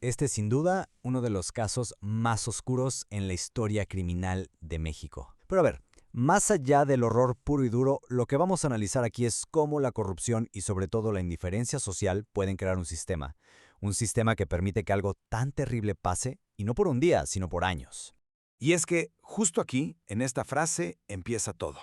Este es sin duda uno de los casos más oscuros en la historia criminal de México. Pero a ver, más allá del horror puro y duro, lo que vamos a analizar aquí es cómo la corrupción y sobre todo la indiferencia social pueden crear un sistema. Un sistema que permite que algo tan terrible pase, y no por un día, sino por años. Y es que justo aquí, en esta frase, empieza todo.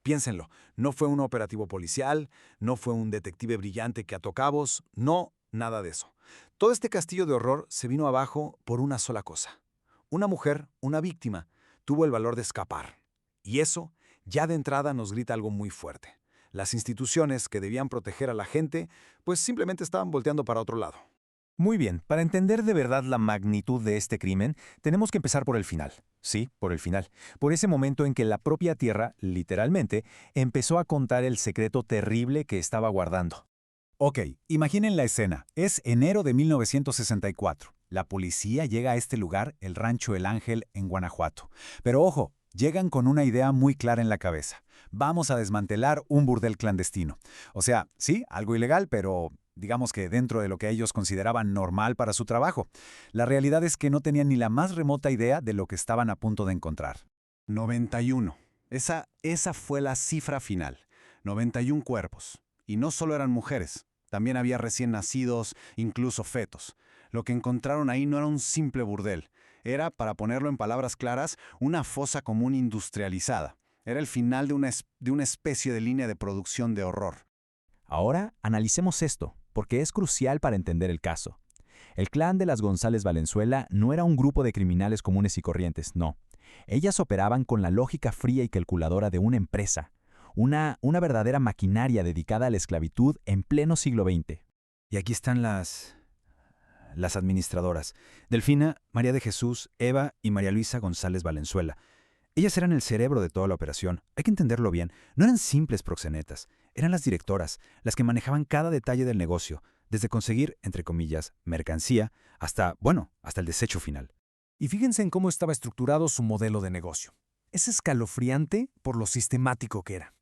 Piénsenlo, no fue un operativo policial, no fue un detective brillante que ató cabos, no, nada de eso. Todo este castillo de horror se vino abajo por una sola cosa. Una mujer, una víctima, tuvo el valor de escapar. Y eso, ya de entrada, nos grita algo muy fuerte. Las instituciones que debían proteger a la gente, pues simplemente estaban volteando para otro lado. Muy bien, para entender de verdad la magnitud de este crimen, tenemos que empezar por el final. Sí, por el final. Por ese momento en que la propia Tierra, literalmente, empezó a contar el secreto terrible que estaba guardando. Ok, imaginen la escena. Es enero de 1964. La policía llega a este lugar, el Rancho El Ángel, en Guanajuato. Pero ojo, llegan con una idea muy clara en la cabeza. Vamos a desmantelar un burdel clandestino. O sea, sí, algo ilegal, pero digamos que dentro de lo que ellos consideraban normal para su trabajo. La realidad es que no tenían ni la más remota idea de lo que estaban a punto de encontrar. 91. Esa fue la cifra final. 91 cuerpos. Y no solo eran mujeres, también había recién nacidos, incluso fetos. Lo que encontraron ahí no era un simple burdel. Era, para ponerlo en palabras claras, una fosa común industrializada. Era el final de una especie de línea de producción de horror. Ahora analicemos esto, porque es crucial para entender el caso. El clan de las González Valenzuela no era un grupo de criminales comunes y corrientes, no. Ellas operaban con la lógica fría y calculadora de una empresa, una verdadera maquinaria dedicada a la esclavitud en pleno siglo XX. Y aquí están las administradoras. Delfina, María de Jesús, Eva y María Luisa González Valenzuela. Ellas eran el cerebro de toda la operación. Hay que entenderlo bien. No eran simples proxenetas. Eran las directoras, las que manejaban cada detalle del negocio, desde conseguir, entre comillas, mercancía, hasta el desecho final. Y fíjense en cómo estaba estructurado su modelo de negocio. Es escalofriante por lo sistemático que era.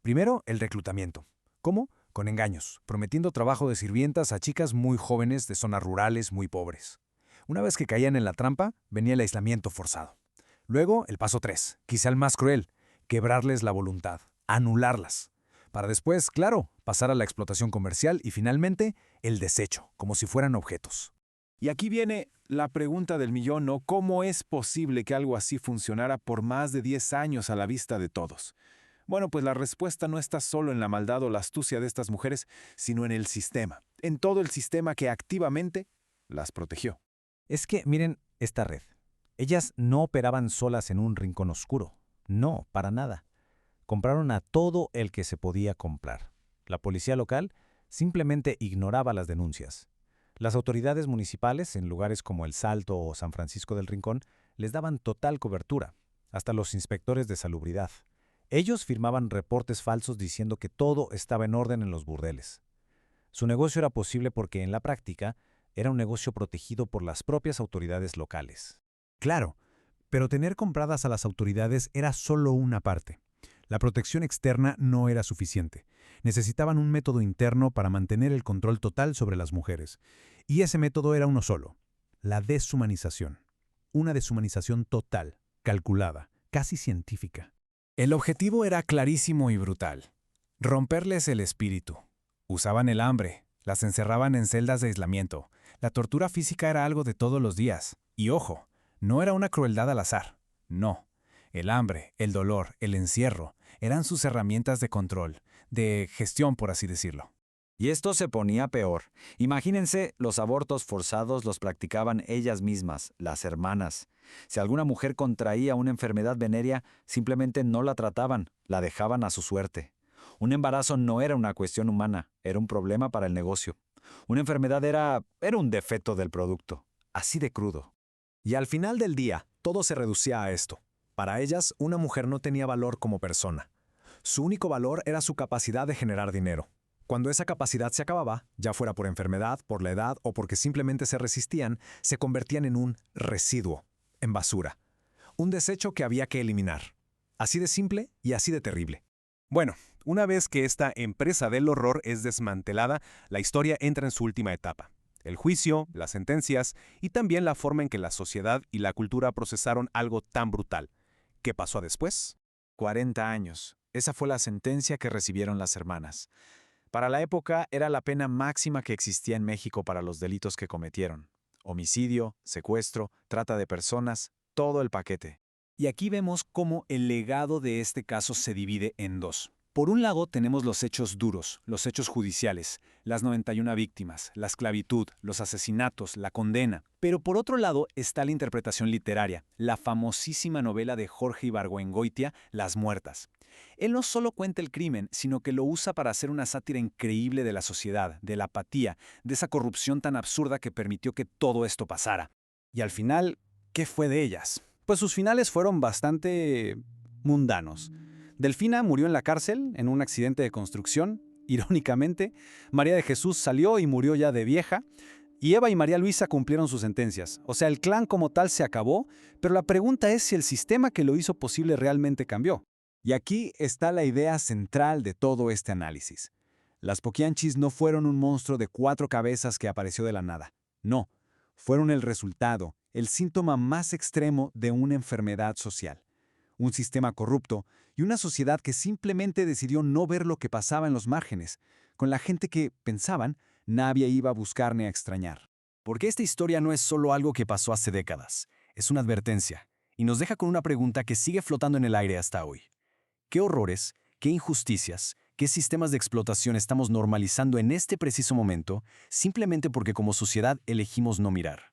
Primero, el reclutamiento. ¿Cómo? Con engaños, prometiendo trabajo de sirvientas a chicas muy jóvenes de zonas rurales muy pobres. Una vez que caían en la trampa, venía el aislamiento forzado. Luego, el paso 3, quizá el más cruel, quebrarles la voluntad, anularlas. Para después, claro, pasar a la explotación comercial y finalmente, el desecho, como si fueran objetos. Y aquí viene la pregunta del millón, ¿no? ¿Cómo es posible que algo así funcionara por más de 10 años a la vista de todos? Bueno, pues la respuesta no está solo en la maldad o la astucia de estas mujeres, sino en el sistema, en todo el sistema que activamente las protegió. Es que, miren, esta red. Ellas no operaban solas en un rincón oscuro. No, para nada. Compraron a todo el que se podía comprar. La policía local simplemente ignoraba las denuncias. Las autoridades municipales, en lugares como El Salto o San Francisco del Rincón, les daban total cobertura, hasta los inspectores de salubridad. Ellos firmaban reportes falsos diciendo que todo estaba en orden en los burdeles. Su negocio era posible porque, en la práctica, era un negocio protegido por las propias autoridades locales. Claro, pero tener compradas a las autoridades era solo una parte. La protección externa no era suficiente. Necesitaban un método interno para mantener el control total sobre las mujeres. Y ese método era uno solo: la deshumanización. Una deshumanización total, calculada, casi científica. El objetivo era clarísimo y brutal: romperles el espíritu. Usaban el hambre, las encerraban en celdas de aislamiento. La tortura física era algo de todos los días. Y ojo, no era una crueldad al azar. No. El hambre, el dolor, el encierro eran sus herramientas de control, de gestión, por así decirlo. Y esto se ponía peor. Imagínense, los abortos forzados los practicaban ellas mismas, las hermanas. Si alguna mujer contraía una enfermedad venérea, simplemente no la trataban, la dejaban a su suerte. Un embarazo no era una cuestión humana, era un problema para el negocio. Una enfermedad era un defecto del producto, así de crudo. Y al final del día, todo se reducía a esto. Para ellas, una mujer no tenía valor como persona. Su único valor era su capacidad de generar dinero. Cuando esa capacidad se acababa, ya fuera por enfermedad, por la edad o porque simplemente se resistían, se convertían en un residuo, en basura. Un desecho que había que eliminar. Así de simple y así de terrible. Bueno, una vez que esta empresa del horror es desmantelada, la historia entra en su última etapa. El juicio, las sentencias y también la forma en que la sociedad y la cultura procesaron algo tan brutal. ¿Qué pasó después? 40 años. Esa fue la sentencia que recibieron las hermanas. Para la época era la pena máxima que existía en México para los delitos que cometieron. Homicidio, secuestro, trata de personas, todo el paquete. Y aquí vemos cómo el legado de este caso se divide en dos. Por un lado tenemos los hechos duros, los hechos judiciales, las 91 víctimas, la esclavitud, los asesinatos, la condena. Pero por otro lado está la interpretación literaria, la famosísima novela de Jorge Ibargüengoitia, Las Muertas. Él no solo cuenta el crimen, sino que lo usa para hacer una sátira increíble de la sociedad, de la apatía, de esa corrupción tan absurda que permitió que todo esto pasara. Y al final, ¿qué fue de ellas? Pues sus finales fueron bastante mundanos. Delfina murió en la cárcel en un accidente de construcción. Irónicamente, María de Jesús salió y murió ya de vieja. Y Eva y María Luisa cumplieron sus sentencias. O sea, el clan como tal se acabó, pero la pregunta es si el sistema que lo hizo posible realmente cambió. Y aquí está la idea central de todo este análisis. Las Poquianchis no fueron un monstruo de 4 cabezas que apareció de la nada. No, fueron el resultado, el síntoma más extremo de una enfermedad social. Un sistema corrupto y una sociedad que simplemente decidió no ver lo que pasaba en los márgenes, con la gente que, pensaban, nadie iba a buscar ni a extrañar. Porque esta historia no es solo algo que pasó hace décadas, es una advertencia, y nos deja con una pregunta que sigue flotando en el aire hasta hoy. ¿Qué horrores, qué injusticias, qué sistemas de explotación estamos normalizando en este preciso momento simplemente porque como sociedad elegimos no mirar?